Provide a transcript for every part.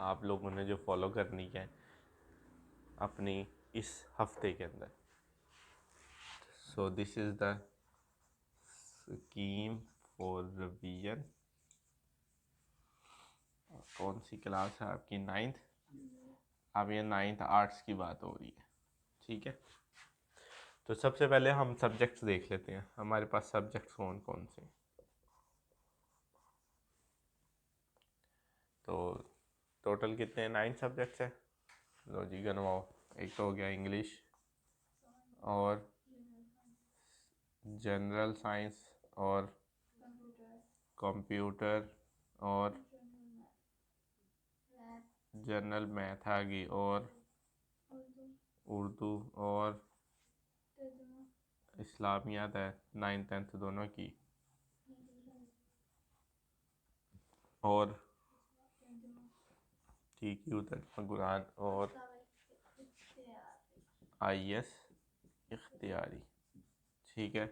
आप लोगों ने जो फॉलो करनी है अपनी इस हफ्ते के अंदर। So this is the scheme for revision. कौन सी क्लास है आपकी? 9th। अब ये 9th आर्ट्स की बात हो रही है, ठीक है। तो सबसे पहले हम सब्जेक्ट्स देख लेते हैं, हमारे पास सब्जेक्ट्स कौन कौन से। तो टोटल कितने 9 सब्जेक्ट्स हैं? लो जी गनवाओ। एक तो हो गया इंग्लिश और जनरल साइंस और कंप्यूटर और जनरल मैथ आ गई और उर्दू और इस्लामियात है 9th 10th दोनों की, और ठीक ही उधर कुरान और IAS इख्तियारी, ठीक है।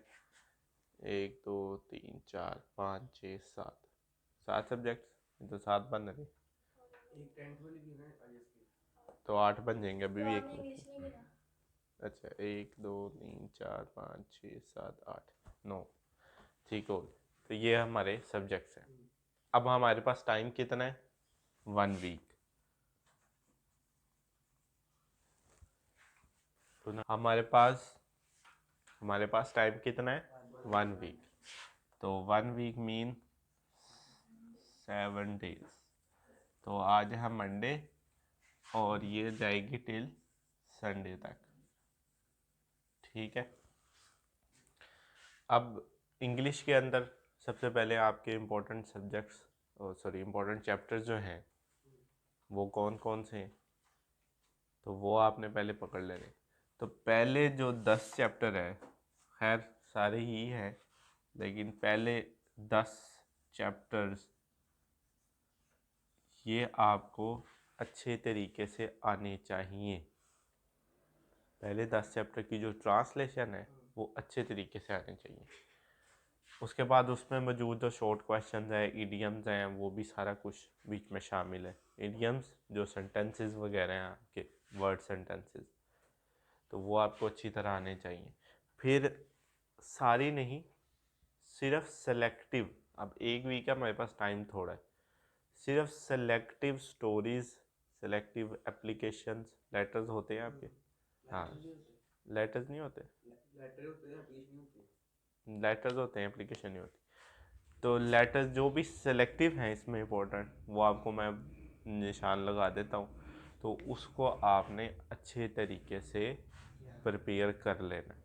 1 2 3 4 5 6 7 7 सब्जेक्ट तो 7 बन रहे, तो 8 बन जाएंगे अभी भी एक। अच्छा 1 2 3 4 5 6 7 8 9, ठीक हो। तो ये हमारे सब्जेक्ट्स हैं। अब हमारे पास टाइम कितना है? 1 वीक। तो हमारे पास टाइम कितना है? 1 वीक। तो 1 वीक मीन 7 डेज। तो आज है मंडे और ये जाएगी टिल संडे तक, ठीक है। अब इंग्लिश के अंदर सबसे पहले आपके इम्पोर्टेंट सब्जेक्ट्स इम्पोर्टेंट चैप्टर्स जो हैं वो कौन कौन से हैं, तो वो आपने पहले पकड़ लेने। तो पहले जो 10 चैप्टर है, खैर सारे ही हैं, लेकिन पहले 10 चैप्टर्स ये आपको अच्छे तरीके से आने चाहिए। पहले 10 चैप्टर की जो ट्रांसलेशन है वो अच्छे तरीके से आने चाहिए। उसके बाद उसमें मौजूद जो शॉर्ट क्वेश्चन है, इडियम्स हैं, वो भी सारा कुछ बीच में शामिल है। इडियम्स जो सेंटेंसेस वगैरह हैं आपके वर्ड सेंटेंसेस, तो वो आपको अच्छी तरह आने चाहिए। फिर सारी नहीं, सिर्फ सेलेक्टिव, अब एक वीक है हमारे पास, टाइम थोड़ा है, सिर्फ selective stories, selective applications, letters होते हैं आपके? हाँ, लेटर्स नहीं होते, लेटर्स होते हैं, एप्लीकेशन नहीं होती। तो लेटर्स जो भी सेलेक्टिव हैं इसमें इंपॉर्टेंट, वो आपको मैं निशान लगा देता हूँ। तो उसको आपने अच्छे तरीके से प्रिपेयर कर लेना।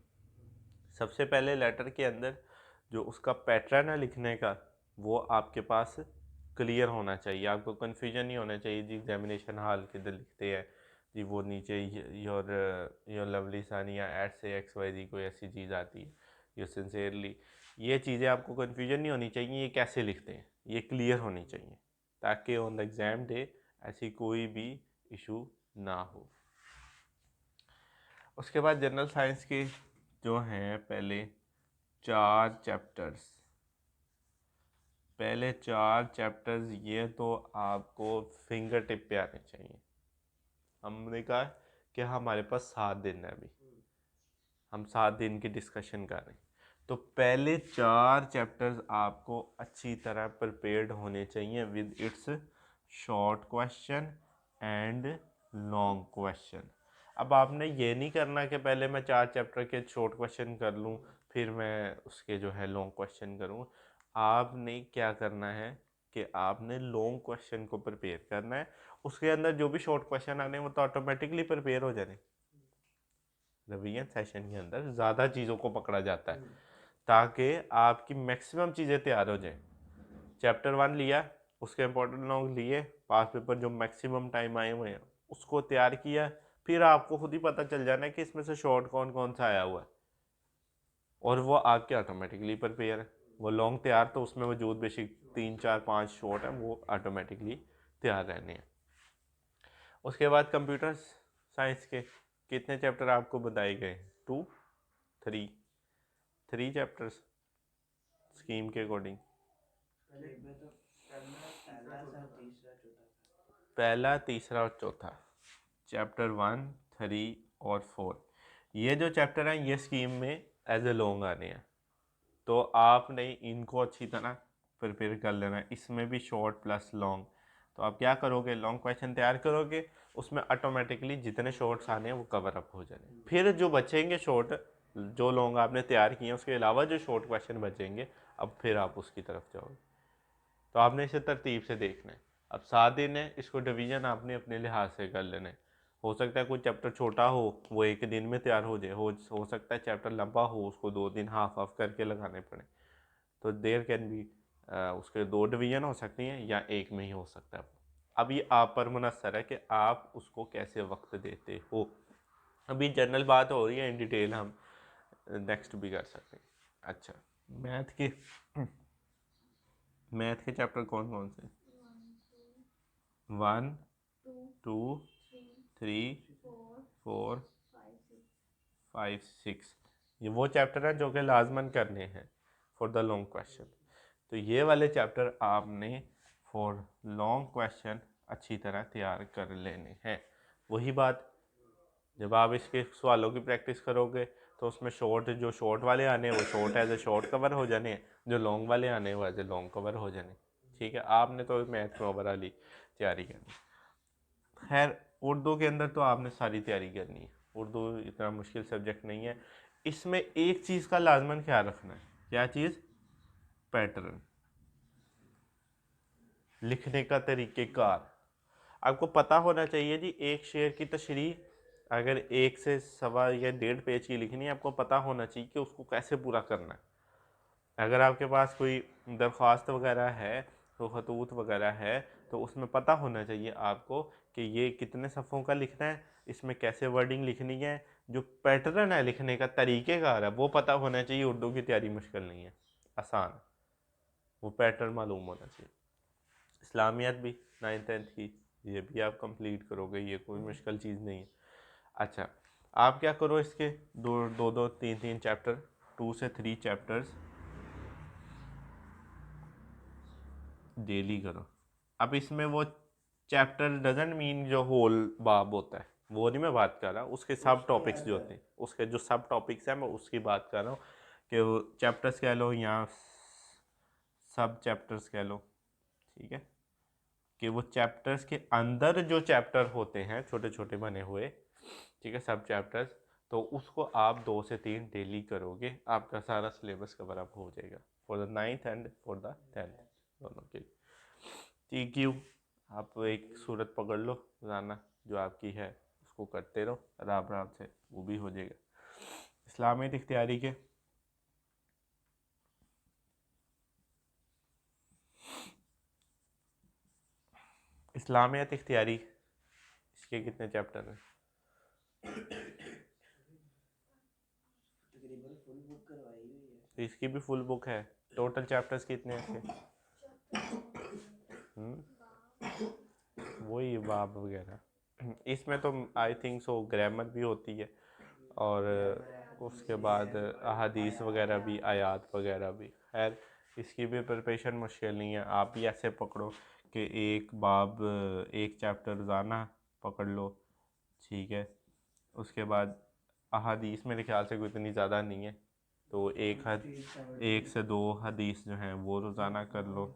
सबसे पहले लेटर के अंदर जो उसका पैटर्न है लिखने का, वो आपके पास क्लियर होना चाहिए। आपको कन्फ्यूजन नहीं होना चाहिए जी एग्जामिनेशन हॉल किधर लिखते हैं जी, वो नीचे योर लवली सानिया एट से XYZ कोई ऐसी चीज़ आती है, यो सिंसेरली, ये चीज़ें आपको कन्फ्यूजन नहीं होनी चाहिए, ये कैसे लिखते हैं ये क्लियर होनी चाहिए, ताकि ऑन द एग्ज़ाम डे ऐसी कोई भी इशू ना हो। उसके बाद जनरल साइंस के जो हैं पहले 4 चैप्टर्स ये तो आपको फिंगर टिप पे आने चाहिए। हमने कहा कि हमारे पास 7 दिन है, अभी हम 7 दिन की डिस्कशन कर रहे हैं। तो पहले 4 चैप्टर्स आपको अच्छी तरह प्रिपेयर्ड होने चाहिए with its short question and long question. अब आपने ये नहीं करना कि पहले मैं 4 चैप्टर के शॉर्ट क्वेश्चन कर लूँ फिर मैं उसके जो है लॉन्ग क्वेश्चन करूँ। आपने क्या करना है कि आपने लॉन्ग क्वेश्चन को प्रिपेयर करना है, उसके अंदर जो भी शॉर्ट क्वेश्चन आने वो तो ऑटोमेटिकली प्रिपेयर हो जाने। रिवीजन सेशन के अंदर ज़्यादा चीज़ों को पकड़ा जाता है ताकि आपकी मैक्सिमम चीज़ें तैयार हो जाएं। चैप्टर 1 लिया, उसके इंपॉर्टेंट लॉन्ग लिए, पास पेपर जो मैक्सिमम टाइम आए हुए हैं उसको तैयार किया, फिर आपको खुद ही पता चल जाना है कि इसमें से शॉर्ट कौन कौन सा आया हुआ है, और वो आपके ऑटोमेटिकली प्रिपेयर है। वो लॉन्ग तैयार तो उसमें मौजूद बेसिक 3 4 5 शॉर्ट है, वो ऑटोमेटिकली तैयार रहने हैं। उसके बाद कंप्यूटर साइंस के कितने चैप्टर आपको बताए गए? 2 3 चैप्टर्स स्कीम के अकॉर्डिंग। पहला, तीसरा और चौथा, चैप्टर 1, 3 और 4, ये जो चैप्टर हैं ये स्कीम में एज ए लॉन्ग आने हैं, तो आपने इनको अच्छी तरह प्रिपेयर कर लेना है। इसमें भी शॉर्ट प्लस लॉन्ग, तो आप क्या करोगे, लॉन्ग क्वेश्चन तैयार करोगे, उसमें ऑटोमेटिकली जितने शॉर्ट्स आने हैं वो कवर अप हो जाएंगे। फिर जो बचेंगे शॉर्ट, जो लॉन्ग आपने तैयार किए हैं उसके अलावा जो शॉर्ट क्वेश्चन बचेंगे, अब फिर आप उसकी तरफ जाओगे। तो आपने इसे तरतीब से देखना है। अब 7 दिन है, इसको डिवीज़न आपने अपने लिहाज से कर लेना है। हो सकता है कोई चैप्टर छोटा हो वो एक दिन में तैयार हो जाए, हो सकता है चैप्टर लंबा हो उसको 2 दिन हाफ हाफ करके लगाने पड़े। तो देयर कैन बी, उसके 2 डिवीज़न हो सकती हैं या एक में ही हो सकता है। अब ये आप पर मुनसर है कि आप उसको कैसे वक्त देते हो। अभी जनरल बात हो रही है, इन डिटेल हम नेक्स्ट भी कर सकते हैं। अच्छा, मैथ के चैप्टर कौन कौन से? 1, 2, 3, 4, 5, 6, ये वो चैप्टर हैं जो कि लाजमन करने हैं फॉर द लॉन्ग क्वेश्चन। तो ये वाले चैप्टर आपने फॉर लॉन्ग क्वेश्चन अच्छी तरह तैयार कर लेने हैं। वही बात, जब आप इसके सवालों की प्रैक्टिस करोगे तो उसमें जो शॉर्ट वाले आने हैं वो short as a short cover हो जाने हैं, जो लॉन्ग वाले आने हैं वो एज ए लॉन्ग कवर हो जाने। ठीक है, आपने तो मैथ में ओवरऑल तैयारी करनी। खैर, उर्दू के अंदर तो आपने सारी तैयारी करनी है, उर्दू इतना मुश्किल सब्जेक्ट नहीं है। इसमें एक चीज़ का लाजमन ख्याल रखना है, क्या चीज़? पैटर्न, लिखने का तरीक़ेकार आपको पता होना चाहिए जी। एक शेर की तशरीह अगर 1 से सवा या 1.5 पेज की लिखनी है, आपको पता होना चाहिए कि उसको कैसे पूरा करना है। अगर आपके पास कोई दरख्वास्त वगैरह है, तो खतूत वगैरह है, तो उसमें पता होना चाहिए आपको कि ये कितने सफ़ों का लिखना है, इसमें कैसे वर्डिंग लिखनी है, जो पैटर्न है लिखने का तरीक़ेकार है वो पता होना चाहिए। उर्दू की तैयारी मुश्किल नहीं है, आसान, वो पैटर्न मालूम होना चाहिए। इस्लामियत भी 9th 10th की, ये भी आप कंप्लीट करोगे, ये कोई मुश्किल चीज़ नहीं है। अच्छा, आप क्या करो, इसके दो 3 चैप्टर, 2 से 3 चैप्टर्स डेली करो। अब इसमें वो चैप्टर डजंट मीन जो होल बाब होता है, वो नहीं मैं बात कर रहा, उसके सब टॉपिक्स जो होते हैं, उसके जो सब टॉपिक्स हैं मैं उसकी बात कर रहा हूँ, कि वो चैप्टर्स कह लो या सब चैप्टर्स कह लो। ठीक है, कि वो चैप्टर्स के अंदर जो चैप्टर होते हैं छोटे छोटे बने हुए, ठीक है, सब चैप्टर्स, तो उसको आप 2 से 3 डेली करोगे, आपका सारा सिलेबस कवर अप हो जाएगा for the 9th and for the 10th दोनों के लिए। TQ आप एक सूरत पकड़ लो रोज़ाना जो आपकी है, उसको करते रहो आराम आराम से, वो भी हो जाएगा। इस्लामियत इख्तियारी के इस्लामियत इख्तियारी इसके कितने चैप्टर हैं? तो इसकी भी फुल बुक है। टोटल चैप्टर्स कितने हैं इसके? वही बाब वगैरह। इसमें तो आई थिंक सो ग्रामर भी होती है, और उसके बाद अहादीस वगैरह भी, आयात वगैरह भी। खैर, इसकी भी प्रिपरेशन मुश्किल नहीं है, आप भी ऐसे पकड़ो कि एक बाब, एक चैप्टर रोज़ाना पकड़ लो। ठीक है, उसके बाद अहादीस मेरे ख्याल से कोई इतनी ज़्यादा नहीं है, तो एक से दो हदीस जो हैं वो रोज़ाना कर लो।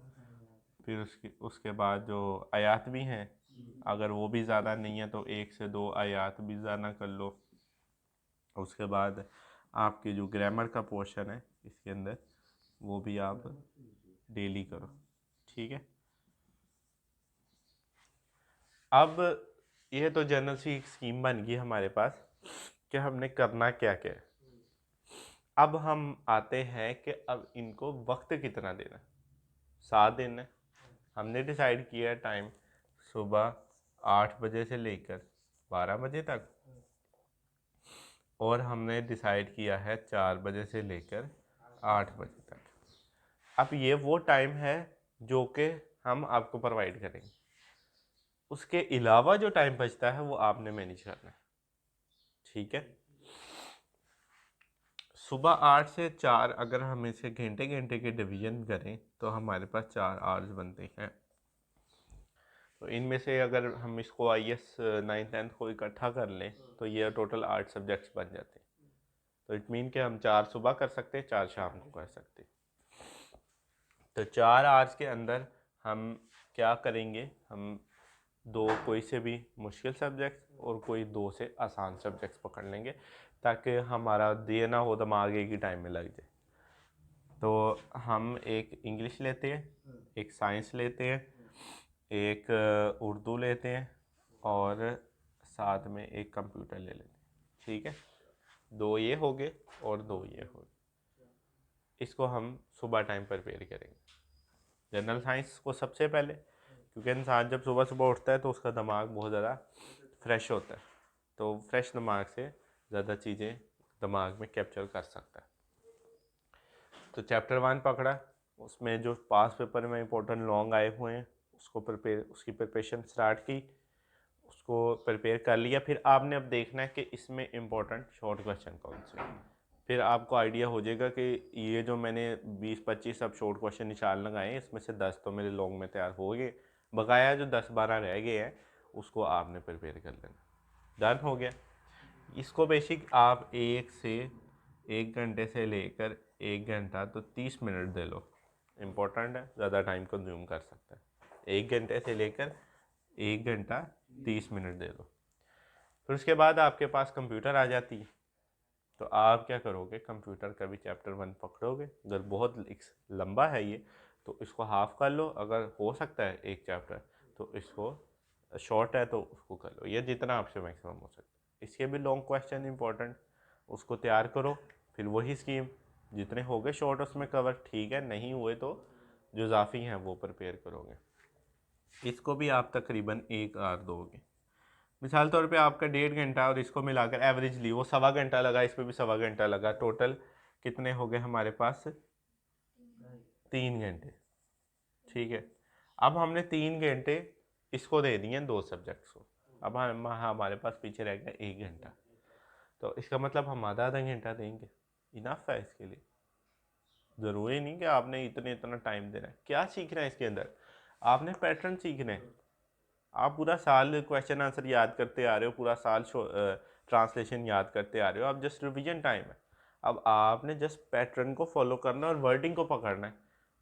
फिर उसके बाद जो आयात भी हैं, अगर वो भी ज़्यादा नहीं है तो 1 से 2 आयात भी ज़्यादा कर लो। उसके बाद आपके जो ग्रामर का पोर्शन है इसके अंदर, वो भी आप डेली करो। ठीक है, अब ये तो जनरल सी स्कीम बन गई हमारे पास कि हमने करना क्या क्या है। अब हम आते हैं कि अब इनको वक्त कितना देना। 7 दिन है, हमने डिसाइड किया है टाइम सुबह 8 बजे से लेकर 12 बजे तक, और हमने डिसाइड किया है 4 बजे से लेकर 8 बजे तक। अब ये वो टाइम है जो कि हम आपको प्रोवाइड करेंगे, उसके अलावा जो टाइम बचता है वो आपने मैनेज करना है। ठीक है, सुबह 8 से 4 अगर हम इसे घंटे घंटे के डिवीजन करें तो हमारे पास 4 आवर्स बनते हैं। तो इनमें से अगर हम इसको IAS 9th-10th को इकट्ठा कर लें तो ये टोटल 8 सब्जेक्ट्स बन जाते हैं। तो इट मीन कि हम 4 सुबह कर सकते हैं, 4 शाम को कर सकते हैं। तो 4 आवर्स के अंदर हम क्या करेंगे, हम 2 कोई से भी मुश्किल सब्जेक्ट्स और कोई 2 से आसान सब्जेक्ट्स पकड़ लेंगे, ताकि हमारा ये ना हो दिमाग एक ही टाइम में लग जाए। तो हम एक इंग्लिश लेते हैं, एक साइंस लेते हैं, एक उर्दू लेते हैं और साथ में एक कंप्यूटर ले लेते हैं। ठीक है, 2 ये हो गए और 2 ये हो गए। इसको हम सुबह टाइम पर प्रिपेयर करेंगे। जनरल साइंस को सबसे पहले, क्योंकि इंसान जब सुबह सुबह उठता है तो उसका दिमाग बहुत ज़्यादा फ्रेश होता है, तो फ्रेश दिमाग से ज़्यादा चीज़ें दिमाग में कैप्चर कर सकता है। तो चैप्टर 1 पकड़ा, उसमें जो पास पेपर में इंपॉर्टेंट लॉन्ग आए हुए हैं उसकी प्रिपरेशन स्टार्ट की, उसको प्रिपेयर कर लिया। फिर आपने अब देखना है कि इसमें इम्पोर्टेंट शॉर्ट क्वेश्चन कौन से हैं। फिर आपको आइडिया हो जाएगा कि ये जो मैंने 20-25 अब शॉर्ट क्वेश्चन निशान लगाए हैं, इसमें से 10 तो मेरे लॉन्ग में तैयार हो गए, बकाया जो 10-12 रह गए हैं उसको आपने प्रिपेयर कर लेना। डन हो गया। इसको बेसिक आप 1 घंटे से लेकर 1 घंटा तो 30 मिनट दे लो। इम्पोर्टेंट है, ज़्यादा टाइम कंज्यूम कर सकता है। 1 घंटे से लेकर 1 घंटा 30 मिनट दे दो। फिर उसके बाद आपके पास कंप्यूटर आ जाती है। तो आप क्या करोगे, कंप्यूटर का भी चैप्टर 1 पकड़ोगे। अगर बहुत लंबा है ये तो इसको हाफ कर लो, अगर हो सकता है एक चैप्टर तो इसको शॉर्ट है तो उसको कर लो, ये जितना आपसे मैक्सिमम हो सकता है। इसके भी लॉन्ग क्वेश्चन इंपॉर्टेंट, उसको तैयार करो। फिर वही स्कीम, जितने हो गए शॉर्ट उसमें कवर, ठीक है, नहीं हुए तो जो इजाफी हैं वो प्रिपेयर करोगे। इसको भी आप तकरीबन 1 आवर दोगे। मिसाल तौर पे आपका 1.5 घंटा और इसको मिलाकर एवरेजली वो 1.25 घंटा लगा, इसमें भी 1.25 घंटा लगा, टोटल कितने हो गए हमारे पास, 3 घंटे। ठीक है, अब हमने 3 घंटे इसको दे दिए 2 सब्जेक्ट्स को। अब हमारे पास पीछे रह गया 1 घंटा। तो इसका मतलब हम आधा घंटा देंगे, इनफ है इसके लिए। ज़रूरी नहीं कि आपने इतना टाइम देना है। क्या सीखना है इसके अंदर, आपने पैटर्न सीखना है। आप पूरा साल क्वेश्चन आंसर याद करते आ रहे हो, पूरा साल ट्रांसलेशन याद करते आ रहे हो, अब जस्ट रिवीजन टाइम है। अब आपने जस्ट पैटर्न को फॉलो करना और वर्डिंग को पकड़ना है।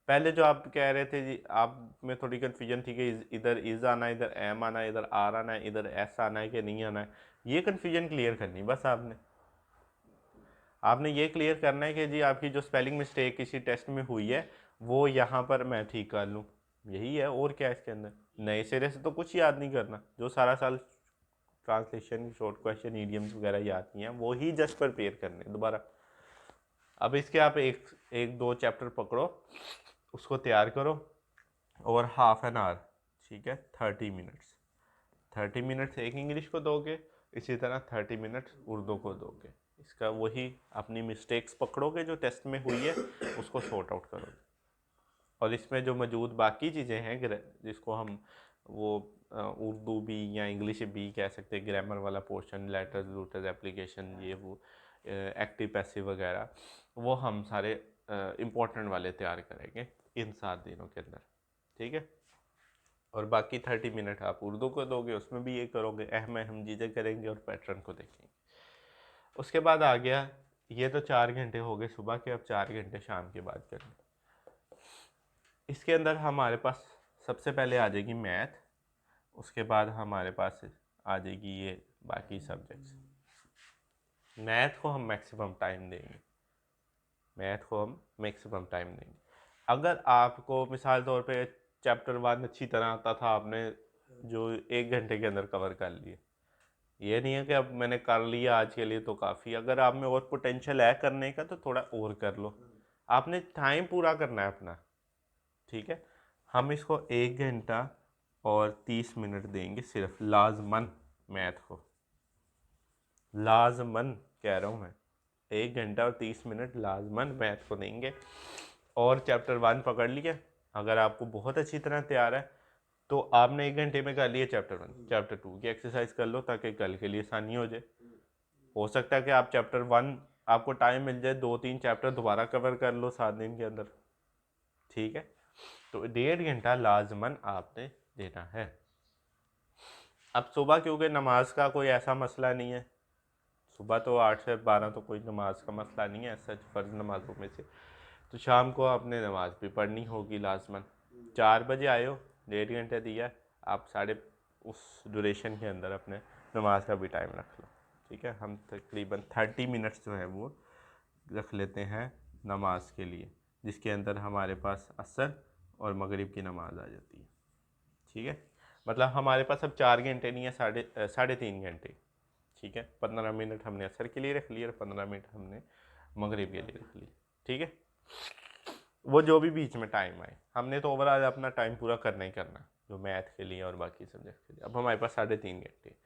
पहले जो आप कह रहे थे जी, आप में थोड़ी कन्फ्यूजन थी कि इधर इज़ आना है, इधर एम आना है, इधर आर आना है, इधर एस आना है कि नहीं आना है, ये कन्फ्यूजन क्लियर करनी बस। आपने ये क्लियर करना है कि जी आपकी जो स्पेलिंग मिस्टेक किसी टेस्ट में हुई है वो यहाँ पर मैं ठीक कर लूँ, यही है। और क्या है इसके अंदर, नए सिरे से तो कुछ याद नहीं करना। जो सारा साल ट्रांसलेशन, शॉर्ट क्वेश्चन, ईडियम्स वगैरह याद किए हैं वो ही जस्ट प्रिपेयर करने दोबारा। अब इसके आप एक 2 चैप्टर पकड़ो, उसको तैयार करो और हाफ एन आवर, ठीक है, 30 मिनट्स। 30 मिनट्स एक इंग्लिश को दोगे, इसी तरह 30 मिनट्स उर्दू को दोगे। इसका वही अपनी मिस्टेक्स पकड़ोगे जो टेस्ट में हुई है, उसको सॉर्ट आउट करोगे। और इसमें जो मौजूद बाकी चीज़ें हैं, जिसको हम वो उर्दू भी या इंग्लिश भी कह सकते हैं, ग्रामर वाला पोर्शन, लेटर्स, रूटर्स, एप्लीकेशन, ये वो एक्टिव पैसिव वगैरह, वो हम सारे इम्पोर्टेंट वाले तैयार करेंगे इन 7 दिनों के अंदर। ठीक है, और बाकी 30 मिनट आप उर्दू को दोगे, उसमें भी ये करोगे, अहम अहम चीज़ें करेंगे और पैटर्न को देखेंगे। उसके बाद आ गया, ये तो 4 घंटे हो गए सुबह के, अब 4 घंटे शाम की बात करें। इसके अंदर हमारे पास सबसे पहले आ जाएगी मैथ, उसके बाद हमारे पास आ जाएगी ये बाकी सब्जेक्ट्स। मैथ को हम मैक्सिमम टाइम देंगे, अगर आपको मिसाल तौर पे चैप्टर 1 अच्छी तरह आता था, आपने जो 1 घंटे के अंदर कवर कर लिए, ये नहीं है कि अब मैंने कर लिया आज के लिए तो काफ़ी। अगर आप में और पोटेंशियल है करने का तो थोड़ा और कर लो, आपने टाइम पूरा करना है अपना। ठीक है, हम इसको 1 घंटा और 30 मिनट देंगे सिर्फ, लाजमन मैथ को, लाजमन कह रहा हूँ मैं, 1 घंटा और 30 मिनट लाजमन मैथ को देंगे। और चैप्टर 1 पकड़ लिया, अगर आपको बहुत अच्छी तरह तैयार है तो आपने 1 घंटे में कर लिया चैप्टर 1, चैप्टर 2 की एक्सरसाइज कर लो ताकि कल के लिए आसानी हो जाए। हो सकता है कि आप चैप्टर 1 आपको टाइम मिल जाए, 2-3 चैप्टर दोबारा कवर कर लो 7 दिन के अंदर। ठीक है, तो 1.5 घंटा लाजमन आपने देना है। अब सुबह क्योंकि नमाज का कोई ऐसा मसला नहीं है, सुबह तो 8 से 12 तो कोई नमाज का मसला नहीं है सच फ़र्ज नमाजों में से, तो शाम को आपने नमाज भी पढ़नी होगी लाजमन। 4 बजे आए हो, 1.5 घंटे दिया, आप साढ़े उस ड्यूरेशन के अंदर अपने नमाज का भी टाइम रख लो। ठीक है, हम तकरीबन 30 मिनट्स जो है वो रख लेते हैं नमाज के लिए, जिसके अंदर हमारे पास असर और मगरिब की नमाज आ जाती है। ठीक है, मतलब हमारे पास अब 4 घंटे नहीं है, साढ़े 3 घंटे। ठीक है, 15 मिनट हमने असर के लिए रख लिए और 15 मिनट हमने मगरिब के लिए रख लिए। ठीक है, वो जो भी बीच में टाइम आए, हमने तो ओवरऑल अपना टाइम पूरा करना ही करना है, जो मैथ के लिए और बाकी सब्जेक्ट के लिए। अब हमारे पास 3.5 घंटे,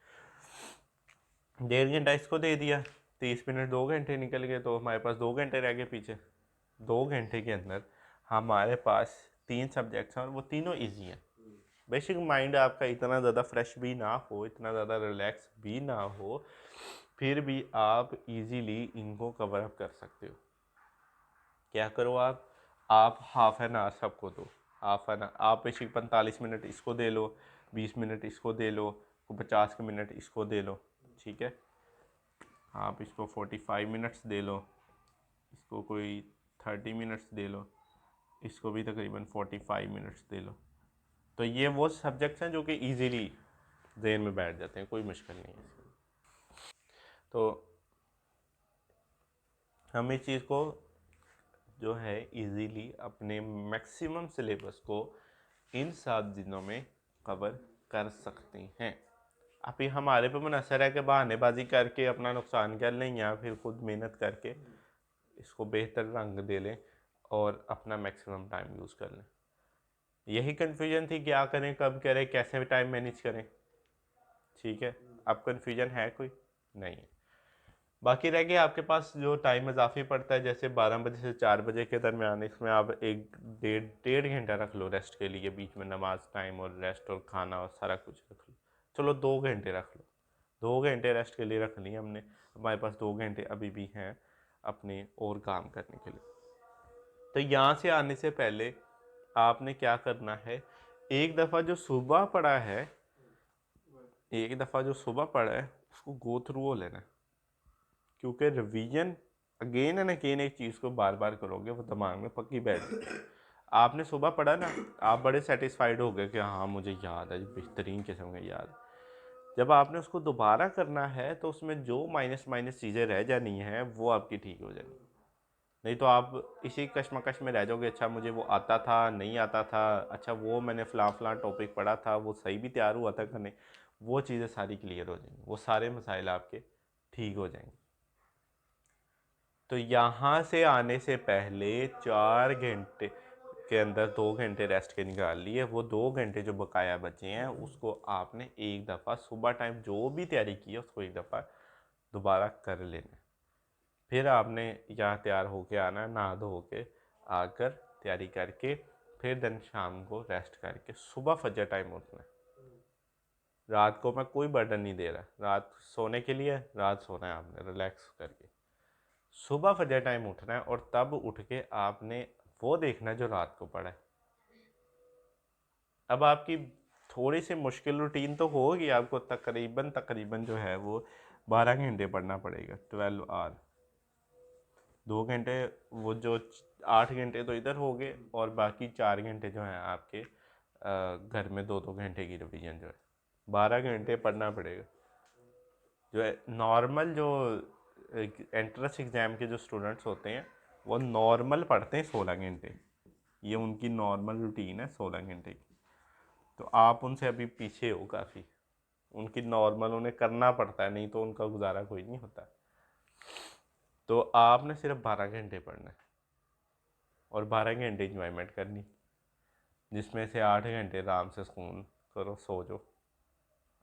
1.5 घंटा इसको दे दिया, 30 मिनट 2 घंटे निकल गए, तो हमारे पास 2 घंटे रह गए पीछे। 2 घंटे के अंदर हमारे पास 3 सब्जेक्ट्स हैं और वो तीनों ईजी हैं। बेशक माइंड आपका इतना ज़्यादा फ्रेश भी ना हो, इतना ज़्यादा रिलैक्स भी ना हो, फिर भी आप इजीली इनको कवर अप कर सकते हो। क्या करो आप हाफ एन आवर सबको दो, हाफ एन आवर आप बेशक 45 मिनट इसको दे लो, 20 मिनट इसको दे लो, 50 मिनट इसको दे लो। ठीक है, आप इसको 45 मिनट्स दे लो, इसको कोई 30 मिनट्स दे लो, इसको भी तकरीबन 45 मिनट्स दे लो। तो ये वो सब्जेक्ट्स हैं जो कि इजीली जहन में बैठ जाते हैं, कोई मुश्किल नहीं है इसमें। तो हम इस चीज़ को जो है इजीली अपने मैक्सिमम सिलेबस को इन 7 दिनों में कवर कर सकते हैं। अभी हमारे पे मुनसर है कि बहानेबाजी करके अपना नुकसान कर लें या फिर खुद मेहनत करके इसको बेहतर रंग दे लें और अपना मैक्सिमम टाइम यूज़ कर लें। यही कन्फ्यूजन थी, क्या करें, कब करें, कैसे टाइम मैनेज करें। ठीक है, अब कन्फ्यूजन है कोई नहीं है। बाकी रह गया आपके पास जो टाइम इजाफी पड़ता है, जैसे 12 बजे से 4 बजे के दरमियान, इसमें आप एक डेढ़ घंटा रख लो रेस्ट के लिए, बीच में नमाज टाइम और रेस्ट और खाना और सारा कुछ रख लो। चलो 2 घंटे रख लो, 2 घंटे रेस्ट के लिए रख लिए हमने, हमारे पास 2 घंटे अभी भी हैं अपने और काम करने के लिए। तो यहाँ से आने से पहले आपने क्या करना है, एक दफ़ा जो सुबह पढ़ा है, एक दफ़ा जो सुबह पढ़ा है उसको गो थ्रू हो लेना, क्योंकि रिवीजन अगेन एंड अगेन एक चीज़ को बार बार करोगे वो दिमाग में पक्की बैठ जाएगी। आपने सुबह पढ़ा ना, आप बड़े सेटिस्फाइड हो गए कि हाँ मुझे याद है, बेहतरीन किस्म का याद। जब आपने उसको दोबारा करना है तो उसमें जो माइनस माइनस चीज़ें रह जानी हैं वो आपकी ठीक हो जाएगी, नहीं तो आप इसी कश्मकश में रह जाओगे। अच्छा मुझे वो आता था, नहीं आता था, अच्छा वो मैंने फ़लाँ फ़लाँ टॉपिक पढ़ा था, वो सही भी तैयार हुआ था कि नहीं, वो चीज़ें सारी क्लियर हो जाएंगी, वो सारे मसाइल आपके ठीक हो जाएंगे। तो यहाँ से आने से पहले 4 घंटे के अंदर 2 घंटे रेस्ट के निकाल लिए, वो 2 घंटे जो बकाया बचे हैं उसको आपने एक दफ़ा सुबह टाइम जो भी तैयारी की है उसको एक दफ़ा दोबारा कर लेना। फिर आपने यहाँ तैयार होके आना, नहा धो के आकर तैयारी करके फिर दिन शाम को रेस्ट करके सुबह फजर टाइम उठना है। रात को मैं कोई बर्डन नहीं दे रहा, रात सोने के लिए, रात सोना है आपने रिलैक्स करके। सुबह फजर टाइम उठना है और तब उठ के आपने वो देखना है जो रात को पढ़ा है। अब आपकी थोड़ी सी मुश्किल रूटीन तो होगी, आपको तकरीबन जो है वो 12 घंटे पढ़ना पड़ेगा, 12 आवर। 2 घंटे वो जो 8 घंटे तो इधर हो गए और बाकी 4 घंटे जो हैं आपके घर में 2-2 घंटे की रिवीजन जो है, 12 घंटे पढ़ना पड़ेगा। जो है नॉर्मल जो एंट्रेंस एग्ज़ाम के जो स्टूडेंट्स होते हैं वो नॉर्मल पढ़ते हैं 16 घंटे, ये उनकी नॉर्मल रूटीन है 16 घंटे की। तो आप उनसे अभी पीछे हो काफ़ी, उनकी नॉर्मल उन्हें करना पड़ता है, नहीं तो उनका गुजारा कोई नहीं होता। तो आपने सिर्फ 12 घंटे पढ़ना है और 12 घंटे इंजॉयमेंट करनी, जिसमें से 8 घंटे आराम से सुकून करो, सो जाओ,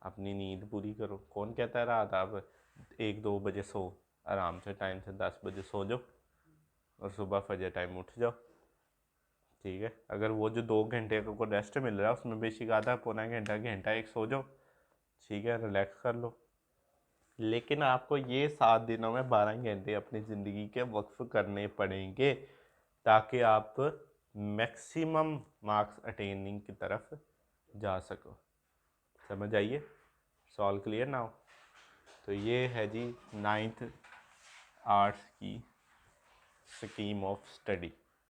अपनी नींद पूरी करो। कौन कहता है रात आप 1-2 बजे सो, आराम से टाइम से 10 बजे सो जाओ और सुबह फजर टाइम उठ जाओ। ठीक है, अगर वो जो 2 घंटे को रेस्ट मिल रहा है उसमें बेसिक आधा पौना घंटा घंटा एक सो जाओ, ठीक है, रिलैक्स कर लो। लेकिन आपको ये 7 दिनों में 12 घंटे अपनी ज़िंदगी के वक्फ करने पड़ेंगे ताकि आप मैक्सिमम मार्क्स अटेनिंग की तरफ जा सको। समझ आइए। Solve clear now. तो ये है जी 9th आर्ट्स की स्कीम ऑफ स्टडी।